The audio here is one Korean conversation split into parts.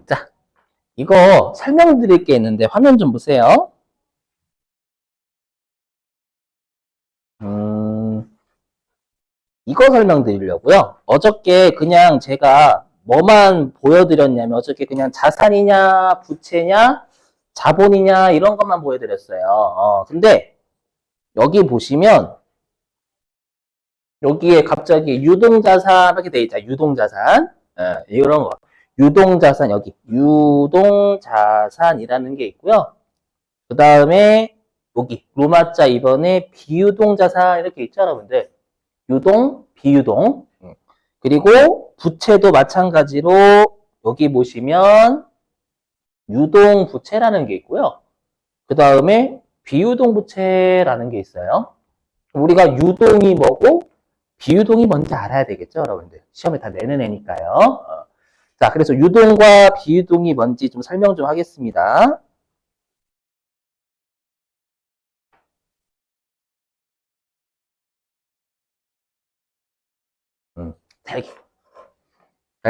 자, 이거 설명드릴 게 있는데 화면 좀 보세요. 이거 설명드리려고요. 어저께 그냥 제가 뭐만 보여드렸냐면 어저께 그냥 자산이냐 부채냐 자본이냐 이런 것만 보여드렸어요. 근데 여기 보시면 여기에 갑자기 유동자산 이렇게 돼 있죠. 유동자산. 이런 거. 유동자산 여기 유동자산이라는 게 있고요. 그 다음에 여기 로마자 2번에 비유동자산 이렇게 있죠, 여러분들. 유동, 비유동. 그리고 부채도 마찬가지로 여기 보시면 유동 부채라는 게 있고요. 그 다음에 비유동 부채라는 게 있어요. 우리가 유동이 뭐고 비유동이 뭔지 알아야 되겠죠, 여러분들. 시험에 다 내는 애니까요. 자, 그래서 유동과 비유동이 뭔지 좀 설명 좀 하겠습니다. 자,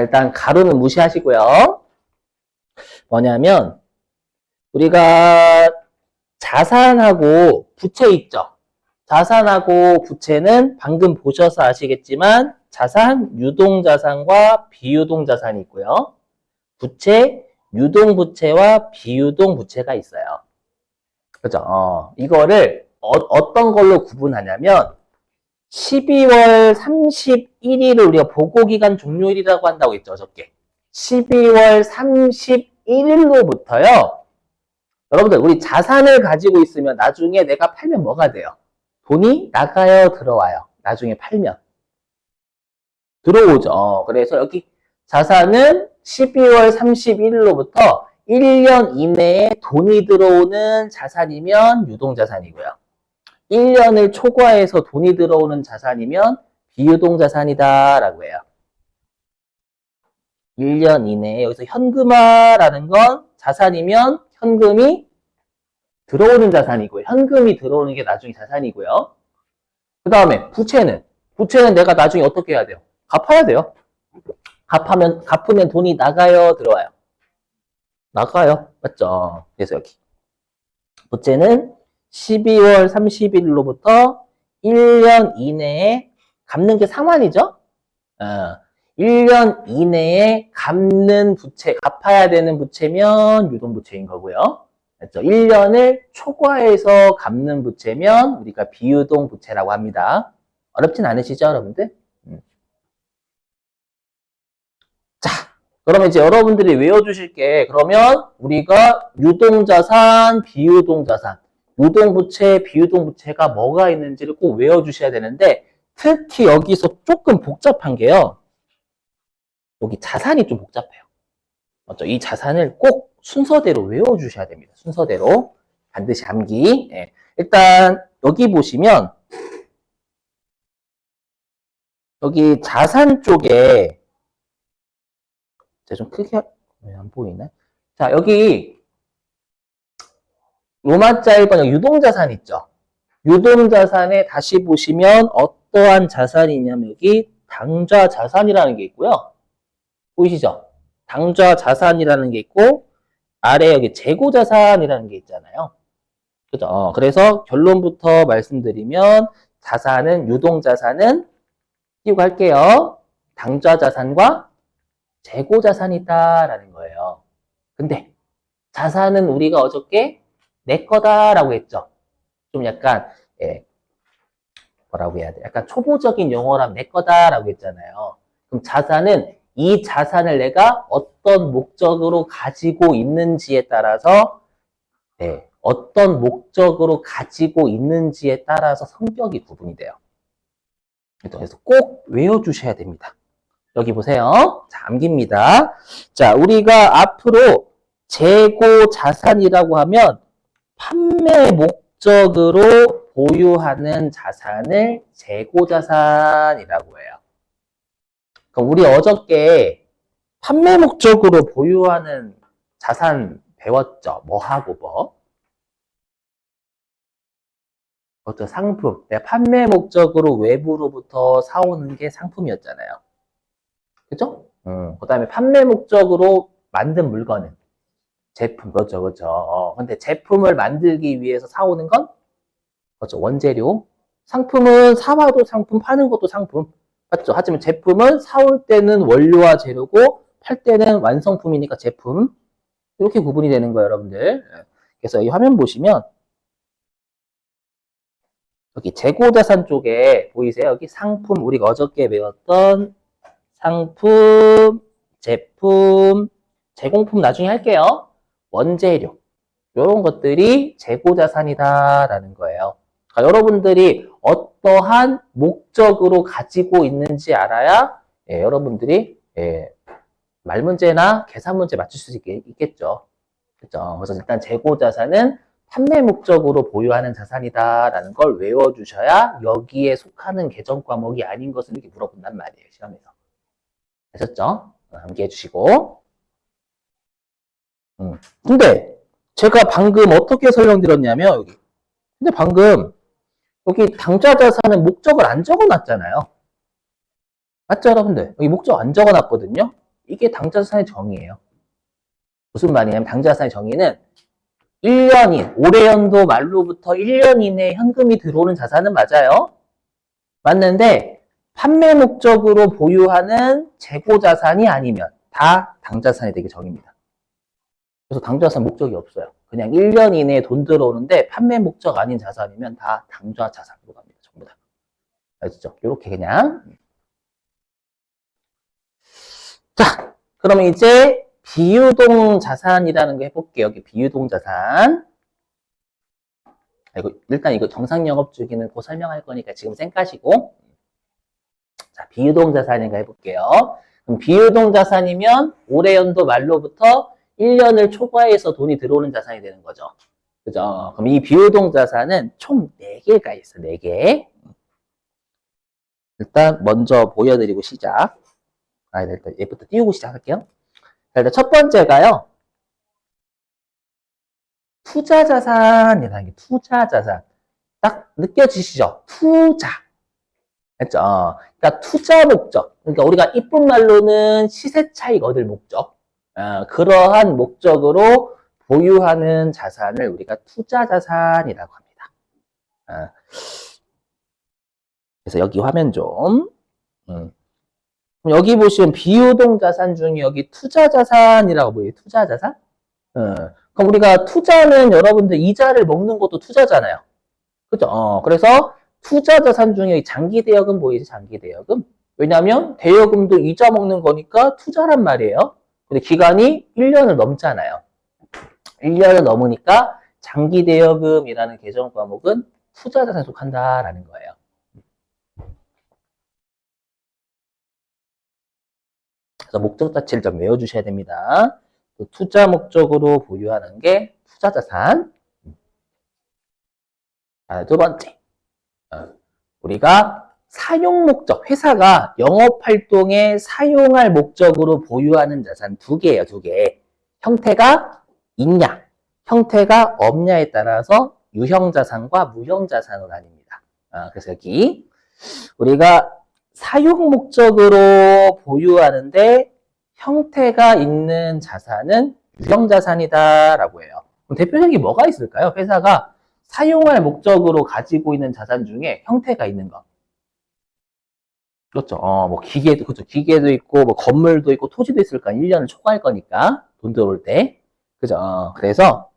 일단 가로는 무시하시고요. 뭐냐면 우리가 자산하고 부채 있죠. 자산하고 부채는 방금 보셔서 아시겠지만 자산, 유동자산과 비유동자산이 있고요. 부채, 유동부채와 비유동부채가 있어요. 그죠? 이거를 어떤 걸로 구분하냐면 12월 31일을 우리가 보고기간 종료일이라고 한다고 했죠, 어저께. 12월 31일로부터요. 여러분들, 우리 자산을 가지고 있으면 나중에 내가 팔면 뭐가 돼요? 돈이 나가요, 들어와요? 나중에 팔면. 들어오죠. 그래서 여기 자산은 12월 31일로부터 1년 이내에 돈이 들어오는 자산이면 유동자산이고요. 1년을 초과해서 돈이 들어오는 자산이면 비유동자산이다라고 해요. 1년 이내에 여기서 현금화라는 건 자산이면 현금이 들어오는 자산이고요. 현금이 들어오는 게 나중에 자산이고요. 그 다음에 부채는 내가 나중에 어떻게 해야 돼요? 갚아야 돼요. 갚으면 돈이 나가요, 들어와요? 나가요. 맞죠? 그래서 여기 부채는 12월 30일로부터 1년 이내에 갚는 게 상환이죠? 1년 이내에 갚는 부채, 갚아야 되는 부채면 유동부채인 거고요. 맞죠? 1년을 초과해서 갚는 부채면 우리가 비유동부채라고 합니다. 어렵진 않으시죠, 여러분들? 자, 그러면 이제 여러분들이 외워주실 게, 그러면 우리가 유동자산, 비유동자산, 유동부채, 비유동부채가 뭐가 있는지를 꼭 외워주셔야 되는데, 특히 여기서 조금 복잡한 게요. 여기 자산이 좀 복잡해요. 맞죠? 이 자산을 꼭 순서대로 외워주셔야 됩니다. 순서대로. 반드시 암기. 네. 일단, 여기 보시면, 여기 자산 쪽에, 제가 좀 크게, 왜 안 보이네? 자, 여기, 로마자 1번 유동자산 있죠? 유동자산에 다시 보시면 어떠한 자산이 있냐면 여기 당좌자산이라는 게 있고요. 보이시죠? 당좌자산이라는 게 있고 아래 여기 재고자산이라는 게 있잖아요. 그죠? 그래서 결론부터 말씀드리면 자산은 유동자산은 띄고 할게요. 당좌자산과 재고자산이다라는 거예요. 근데 자산은 우리가 어저께 내 거다라고 했죠. 좀 약간 뭐라고 해야 돼? 약간 초보적인 용어라면 내 거다라고 했잖아요. 그럼 자산은 이 자산을 내가 어떤 목적으로 가지고 있는지에 따라서 어떤 목적으로 가지고 있는지에 따라서 성격이 구분이 돼요. 그래서 꼭 외워주셔야 됩니다. 여기 보세요. 자, 암기입니다. 자, 우리가 앞으로 재고 자산이라고 하면 판매 목적으로 보유하는 자산을 재고자산이라고 해요. 그러니까 우리 어저께 판매 목적으로 보유하는 자산 배웠죠. 뭐하고 뭐? 어떤 상품. 내가 판매 목적으로 외부로부터 사오는 게 상품이었잖아요. 그죠? 그 다음에 판매 목적으로 만든 물건은 제품, 그렇죠, 그렇죠. 근데 제품을 만들기 위해서 사오는 건, 그렇죠, 원재료. 상품은 사와도 상품, 파는 것도 상품. 맞죠? 하지만 제품은 사올 때는 원료와 재료고, 팔 때는 완성품이니까 제품. 이렇게 구분이 되는 거예요, 여러분들. 그래서 이 화면 보시면, 여기 재고자산 쪽에 보이세요? 여기 상품, 우리가 어저께 배웠던 상품, 제품, 제공품 나중에 할게요. 원재료. 이런 것들이 재고자산이다라는 거예요. 그러니까 여러분들이 어떠한 목적으로 가지고 있는지 알아야 여러분들이 말 문제나 계산 문제 맞출 수 있겠죠. 그렇죠? 그래서 일단 재고자산은 판매 목적으로 보유하는 자산이다라는 걸 외워주셔야 여기에 속하는 계정 과목이 아닌 것을 이렇게 물어본단 말이에요, 시험에서. 아셨죠? 암기해 주시고. 근데 제가 방금 어떻게 설명드렸냐면 여기. 근데 방금 여기 당좌 자산은 목적을 안 적어놨잖아요. 맞죠, 여러분들? 여기 목적 안 적어놨거든요. 이게 당좌 자산의 정의예요. 무슨 말이냐면 당좌 자산의 정의는 1년인 올해 연도 말로부터 1년 이내에 현금이 들어오는 자산은 맞아요. 맞는데 판매 목적으로 보유하는 재고 자산이 아니면 다 당좌 자산이 되게 정의입니다. 그래서 당좌 자산 목적이 없어요. 그냥 1년 이내에 돈 들어오는데 판매 목적 아닌 자산이면 다 당좌 자산으로 갑니다. 전부 다. 아시죠? 이렇게 그냥. 자, 그러면 이제 비유동 자산이라는 거 해볼게요. 여기 비유동 자산. 일단 이거 정상 영업 주기는 곧 설명할 거니까 지금 생각하시고. 자, 비유동 자산인가 해볼게요. 그럼 비유동 자산이면 올해 연도 말로부터 1년을 초과해서 돈이 들어오는 자산이 되는 거죠. 그죠? 그럼 이 비유동 자산은 총 4개가 있어, 4개. 일단 먼저 보여드리고 시작. 일단 얘부터 띄우고 시작할게요. 자, 일단 첫 번째가요. 투자자산이라는 게 투자자산. 딱 느껴지시죠? 투자. 했죠? 그러니까 투자 목적. 그러니까 우리가 이쁜 말로는 시세 차익 얻을 목적. 그러한 목적으로 보유하는 자산을 우리가 투자 자산이라고 합니다. 그래서 여기 화면 좀. 여기 보시면 비유동 자산 중에 여기 투자 자산이라고 보여요. 투자 자산? 그럼 우리가 투자는 여러분들 이자를 먹는 것도 투자잖아요. 그죠? 그래서 투자 자산 중에 장기 대여금 보이죠? 장기 대여금. 왜냐하면 대여금도 이자 먹는 거니까 투자란 말이에요. 근데 기간이 1년을 넘잖아요. 1년을 넘으니까 장기 대여금이라는 계정 과목은 투자 자산에 속한다라는 거예요. 그래서 목적 자체를 좀 외워주셔야 됩니다. 투자 목적으로 보유하는 게 투자 자산. 두 번째. 우리가 사용 목적, 회사가 영업 활동에 사용할 목적으로 보유하는 자산 2개예요, 2개. 형태가 있냐, 형태가 없냐에 따라서 유형 자산과 무형 자산으로 나뉩니다. 그래서 여기 우리가 사용 목적으로 보유하는데 형태가 있는 자산은 유형 자산이다라고 해요. 그럼 대표적인 뭐가 있을까요? 회사가 사용할 목적으로 가지고 있는 자산 중에 형태가 있는 거. 그렇죠. 뭐 기계도, 그렇죠. 기계도 있고, 뭐 건물도 있고, 토지도 있을까? 1년을 초과할 거니까. 돈 들어올 때. 그죠. 그래서,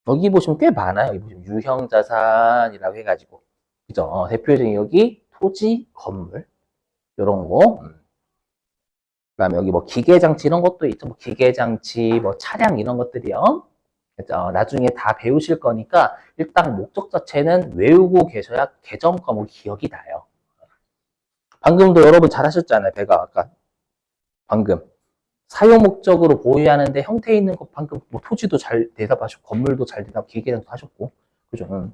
여기 보시면 꽤 많아요. 여기 보시면 유형 자산이라고 해가지고. 그죠. 대표적인 여기 토지, 건물. 요런 거. 그 다음에 여기 뭐 기계장치 이런 것도 있죠. 뭐 기계장치, 뭐 차량 이런 것들이요. 나중에 다 배우실 거니까 일단 목적 자체는 외우고 계셔야 계정 과목 기억이 나요. 방금도 여러분 잘 하셨잖아요. 배가 아까 방금 사용 목적으로 보유하는데 형태 있는 거 방금 뭐 토지도 잘 대답하셨고 건물도 잘 대답 기계장도 하셨고 그죠?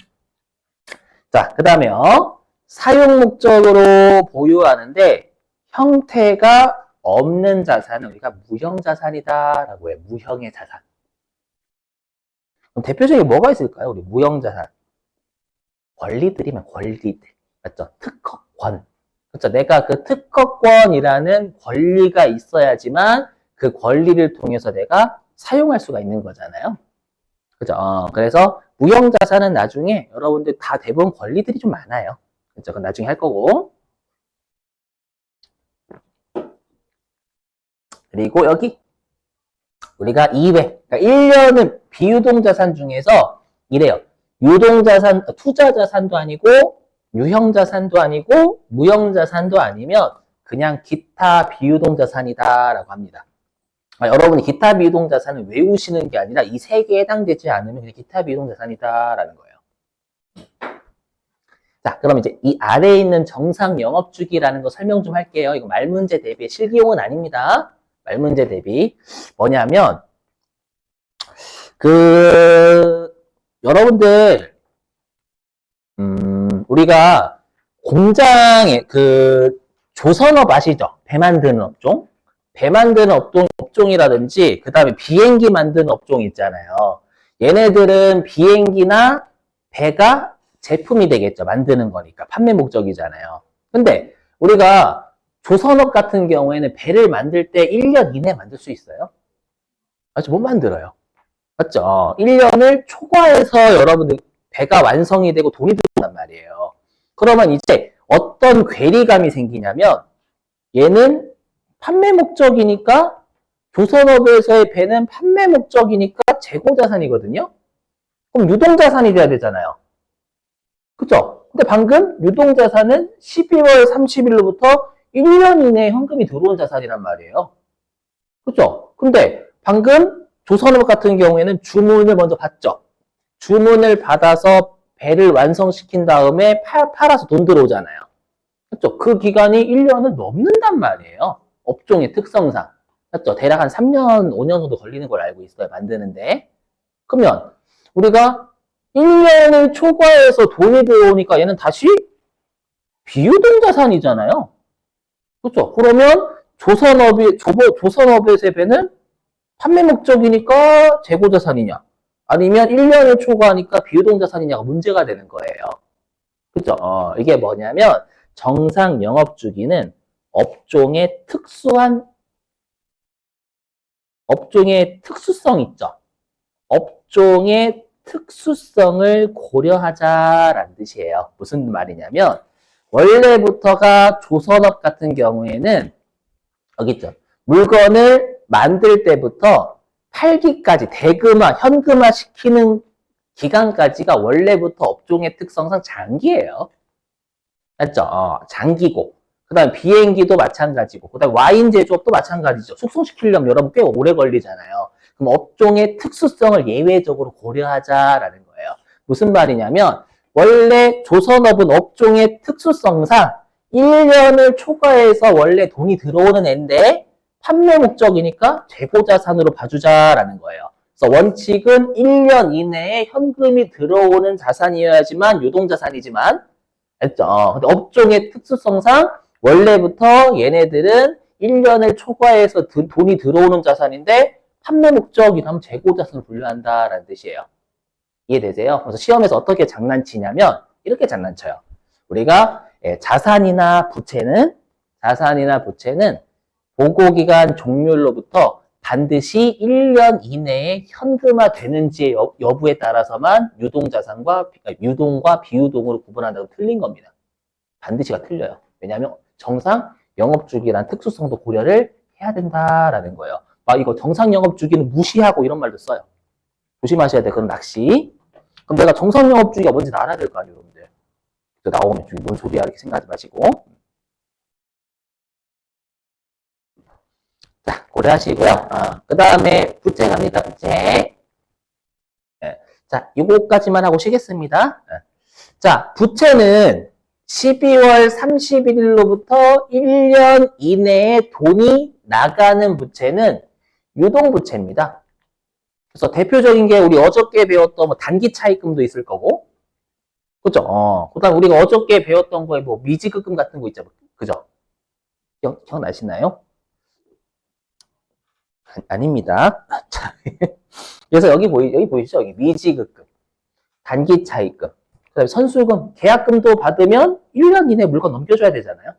자, 그 다음에요. 사용 목적으로 보유하는데 형태가 없는 자산은 우리가 무형 자산이다라고 해요. 무형의 자산. 그럼 대표적인 뭐가 있을까요? 우리 무형자산. 권리들이면 권리들. 맞죠? 특허권. 그렇죠. 내가 그 특허권이라는 권리가 있어야지만 그 권리를 통해서 내가 사용할 수가 있는 거잖아요. 그죠? 그래서 무형자산은 나중에 여러분들 다 대부분 권리들이 좀 많아요. 그죠? 그건 나중에 할 거고. 그리고 여기 우리가 2회, 그러니까 1년은 비유동자산 중에서 이래요. 유동자산, 투자자산도 아니고 유형자산도 아니고 무형자산도 아니면 그냥 기타 비유동자산이다라고 합니다. 여러분이 기타 비유동자산을 외우시는 게 아니라 이 세 개에 해당되지 않으면 그냥 기타 비유동자산이다라는 거예요. 자, 그럼 이제 이 아래에 있는 정상 영업주기라는 거 설명 좀 할게요. 이거 말문제 대비 실기용은 아닙니다. 말문제 대비 뭐냐면 여러분들 우리가 공장에 조선업 아시죠? 배 만드는 업종? 배 만드는 업종이라든지 그 다음에 비행기 만드는 업종 있잖아요. 얘네들은 비행기나 배가 제품이 되겠죠. 만드는 거니까 판매 목적이잖아요. 근데 우리가 조선업 같은 경우에는 배를 만들 때 1년 이내에 만들 수 있어요? 아직 못 만들어요. 맞죠? 1년을 초과해서 여러분들 배가 완성이 되고 돈이 들어온단 말이에요. 그러면 이제 어떤 괴리감이 생기냐면 얘는 판매 목적이니까 조선업에서의 배는 판매 목적이니까 재고자산이거든요. 그럼 유동자산이 돼야 되잖아요. 그죠? 근데 방금 유동자산은 12월 30일로부터 1년 이내에 현금이 들어온 자산이란 말이에요. 그죠? 근데 방금 조선업 같은 경우에는 주문을 먼저 받죠. 주문을 받아서 배를 완성시킨 다음에 팔아서 돈 들어오잖아요. 그죠? 그 기간이 1년을 넘는단 말이에요. 업종의 특성상. 맞죠? 대략 한 3년, 5년 정도 걸리는 걸 알고 있어요. 만드는데. 그러면 우리가 1년을 초과해서 돈이 들어오니까 얘는 다시 비유동자산이잖아요. 그렇죠? 그러면 조선업에서의 배는 판매 목적이니까 재고자산이냐? 아니면 1년을 초과하니까 비유동자산이냐가 문제가 되는 거예요. 그렇죠? 이게 뭐냐면 정상 영업주기는 업종의 특수성 있죠? 업종의 특수성을 고려하자라는 뜻이에요. 무슨 말이냐면 원래부터가 조선업 같은 경우에는 여기 있죠. 물건을 만들 때부터 팔기까지 대금화, 현금화 시키는 기간까지가 원래부터 업종의 특성상 장기예요. 맞죠? 장기고. 그 다음에 비행기도 마찬가지고. 그 다음에 와인 제조업도 마찬가지죠. 숙성시키려면 여러분 꽤 오래 걸리잖아요. 그럼 업종의 특수성을 예외적으로 고려하자라는 거예요. 무슨 말이냐면 원래 조선업은 업종의 특수성상 1년을 초과해서 원래 돈이 들어오는 애인데 판매 목적이니까 재고자산으로 봐주자라는 거예요. 그래서 원칙은 1년 이내에 현금이 들어오는 자산이어야지만 유동자산이지만 알죠? 근데 업종의 특수성상 원래부터 얘네들은 1년을 초과해서 돈이 들어오는 자산인데 판매 목적이라면 재고자산을 분류한다라는 뜻이에요. 이해되세요? 그래서 시험에서 어떻게 장난치냐면 이렇게 장난쳐요. 우리가 자산이나 부채는 보고기간 종료로부터 반드시 1년 이내에 현금화 되는지의 여부에 따라서만 유동과 비유동으로 구분한다고 틀린 겁니다. 반드시가 틀려요. 왜냐하면 정상 영업주기란 특수성도 고려를 해야 된다라는 거예요. 이거 정상 영업주기는 무시하고 이런 말도 써요. 조심하셔야 돼. 그건 낚시. 그럼 내가 정상 영업주기가 뭔지 알아야 될 거 아니에요, 여러분들. 나오면 뭔 소리야 이렇게 생각하지 마시고. 자, 고려하시고요. 그 다음에 부채 갑니다. 부채. 네. 자, 요거까지만 하고 쉬겠습니다. 자, 부채는 12월 31일로부터 1년 이내에 돈이 나가는 부채는 유동부채입니다. 그래서 대표적인 게 우리 어저께 배웠던 뭐 단기 차입금도 있을 거고, 그죠? 그 다음 우리가 어저께 배웠던 거에 뭐 미지급금 같은 거 있죠. 그죠? 기억나시나요? 아닙니다. 그래서 여기 보이시죠? 여기 미지급금, 단기 차입금, 그다음에 선수금, 계약금도 받으면 1년 이내 물건 넘겨줘야 되잖아요.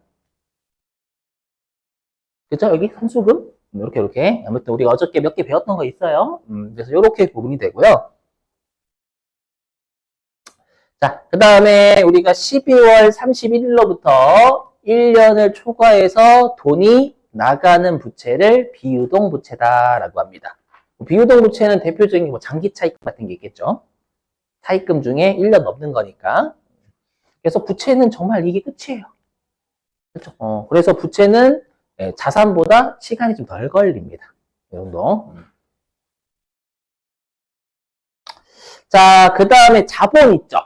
그죠? 여기 선수금? 이렇게. 아무튼 우리가 어저께 몇 개 배웠던 거 있어요. 그래서 이렇게 구분이 되고요. 자, 그 다음에 우리가 12월 31일로부터 1년을 초과해서 돈이 나가는 부채를 비유동 부채다라고 합니다. 비유동 부채는 대표적인 뭐 장기 차입금 같은 게 있겠죠. 차입금 중에 1년 넘는 거니까. 그래서 부채는 정말 이게 끝이에요. 그렇죠? 그래서 부채는 자산보다 시간이 좀 덜 걸립니다. 이 정도. 자, 그 다음에 자본 있죠.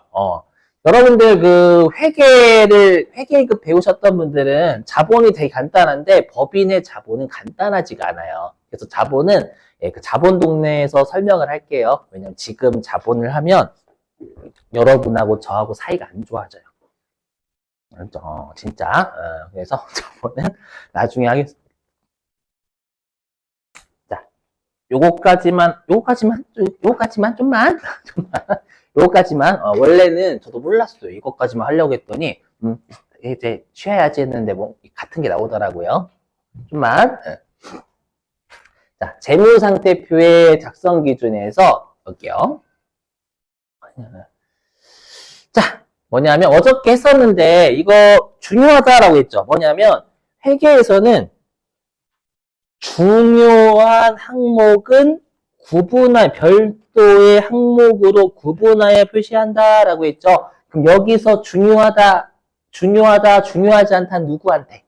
여러분들 그 회계급 배우셨던 분들은 자본이 되게 간단한데 법인의 자본은 간단하지가 않아요. 그래서 자본은 그 자본 동네에서 설명을 할게요. 왜냐면 지금 자본을 하면 여러분하고 저하고 사이가 안 좋아져요. 그렇죠? 진짜. 그래서 자본은 나중에 하겠습니다. 자, 요거까지만 좀만. 요거까지만 원래는 저도 몰랐어요. 이것까지만 하려고 했더니 이제 쉬어야지 했는데 뭐 같은 게 나오더라고요. 좀만. 자, 재무상태표의 작성 기준에서 볼게요. 자, 뭐냐면 어저께 했었는데 이거 중요하다라고 했죠. 뭐냐면 회계에서는 중요한 항목은 별도의 항목으로 구분하여 표시한다라고 했죠. 그럼 여기서 중요하지 않다 누구한테?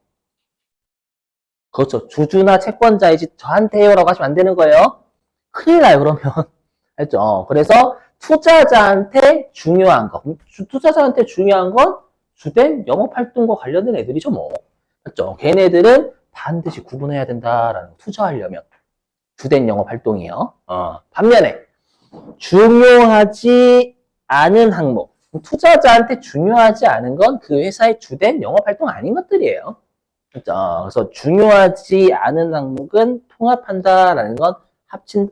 그렇죠. 주주나 채권자이지 저한테요라고 하시면 안 되는 거예요. 큰일 나요, 그러면. 알죠? 그래서 투자자한테 중요한 거. 투자자한테 중요한 건 주된 영업활동과 관련된 애들이죠, 뭐. 맞죠? 걔네들은 반드시 구분해야 된다라는 거. 투자하려면. 주된 영업활동이요. 반면에 중요하지 않은 항목. 투자자한테 중요하지 않은 건 그 회사의 주된 영업활동 아닌 것들이에요. 그렇죠? 그래서 중요하지 않은 항목은 통합한다라는 건 합친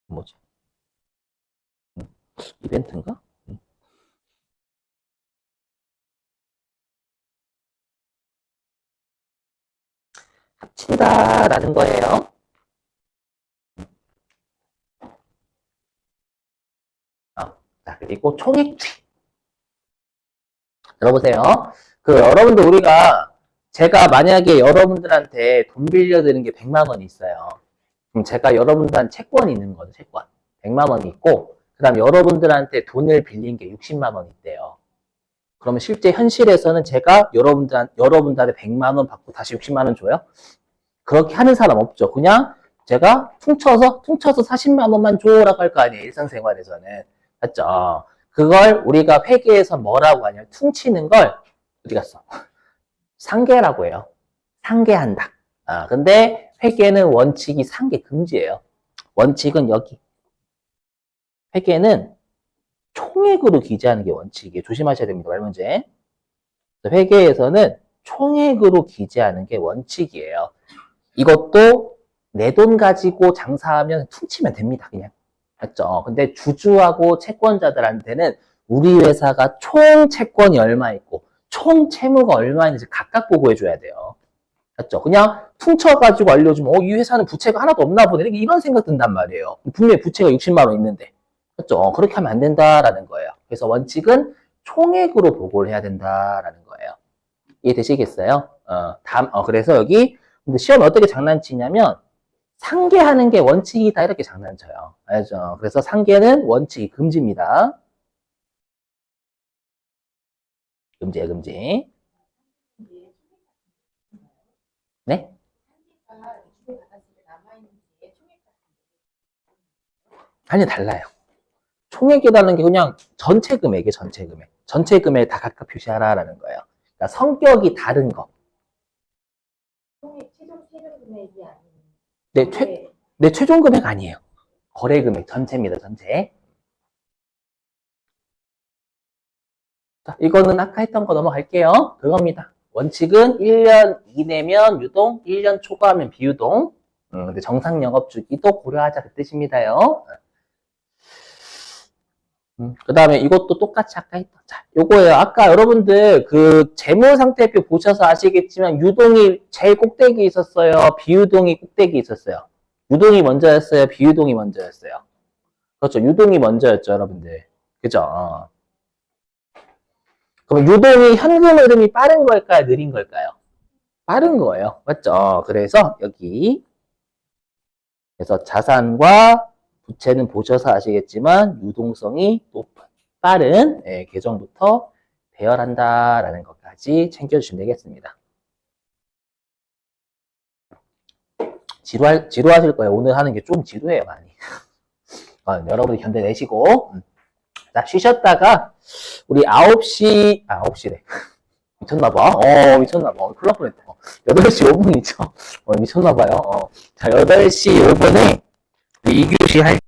뭐지? 이벤트인가? 합친다라는 거예요. 자, 그리고 총액추이. 들어보세요. 여러분들 제가 만약에 여러분들한테 돈 빌려드는 게 100만 원이 있어요. 그럼 제가 여러분들한테 채권이 있는 거죠, 채권. 100만 원이 있고, 그 다음 여러분들한테 돈을 빌린 게 60만 원 있대요. 그러면 실제 현실에서는 제가 여러분들한테 100만 원 받고 다시 60만 원 줘요? 그렇게 하는 사람 없죠. 그냥 제가 퉁쳐서 40만 원만 줘라고 할 거 아니에요. 일상생활에서는. 맞죠? 그걸 우리가 회계에서 뭐라고 하냐. 퉁치는 걸 어디 갔어? 상계라고 해요. 상계한다. 근데 회계는 원칙이 상계 금지예요. 원칙은 여기. 회계는 총액으로 기재하는 게 원칙이에요. 조심하셔야 됩니다. 말 문제. 회계에서는 총액으로 기재하는 게 원칙이에요. 이것도 내 돈 가지고 장사하면 퉁치면 됩니다. 그냥. 맞죠? 근데 주주하고 채권자들한테는 우리 회사가 총 채권이 얼마 있고 총 채무가 얼마 있는지 각각 보고해줘야 돼요. 맞죠? 그냥 퉁쳐가지고 알려주면 이 회사는 부채가 하나도 없나 보네. 이런 생각 든단 말이에요. 분명히 부채가 60만 원 있는데. 맞죠? 그렇게 하면 안 된다라는 거예요. 그래서 원칙은 총액으로 보고를 해야 된다라는 거예요. 이해되시겠어요? 그래서 여기 근데 시험에 어떻게 장난치냐면 상계하는 게 원칙이다 이렇게 장난쳐요. 알죠? 그래서 상계는 원칙이 금지입니다. 금지예요, 금지. 네? 아니 달라요. 총액이라는 게 그냥 전체 금액이에요, 전체 금액. 전체 금액 다 각각 표시하라라는 거예요. 그러니까 성격이 다른 거. 최종 금액이 아니에요. 네, 최종 금액 아니에요. 거래 금액 전체입니다, 전체. 자, 이거는 아까 했던 거 넘어갈게요. 그겁니다. 원칙은 1년 이내면 유동, 1년 초과하면 비유동. 근데 정상 영업 주기도 고려하자 그 뜻입니다요. 그 다음에 이것도 똑같이 아까 했던. 자, 요거예요. 아까 여러분들 그 재무상태표 보셔서 아시겠지만 유동이 제일 꼭대기에 있었어요. 비유동이 꼭대기에 있었어요. 유동이 먼저였어요. 비유동이 먼저였어요. 그렇죠. 유동이 먼저였죠, 여러분들. 그죠? 그럼 유동이 현금 흐름이 빠른 걸까요? 느린 걸까요? 빠른 거예요. 맞죠? 그래서 여기 그래서 자산과 부채는 보셔서 아시겠지만 유동성이 높은 빠른 계정부터 배열한다라는 것까지 챙겨주시면 되겠습니다. 지루하실 거예요. 오늘 하는 게 좀 지루해요, 많이. 여러분이 견뎌내시고 자, 쉬셨다가 우리 9시래. 미쳤나봐. 미쳤나봐. 큰일 날 뻔했다. 8시 5분이죠. 미쳤나봐요. 자, 8시 5분에 2교시 할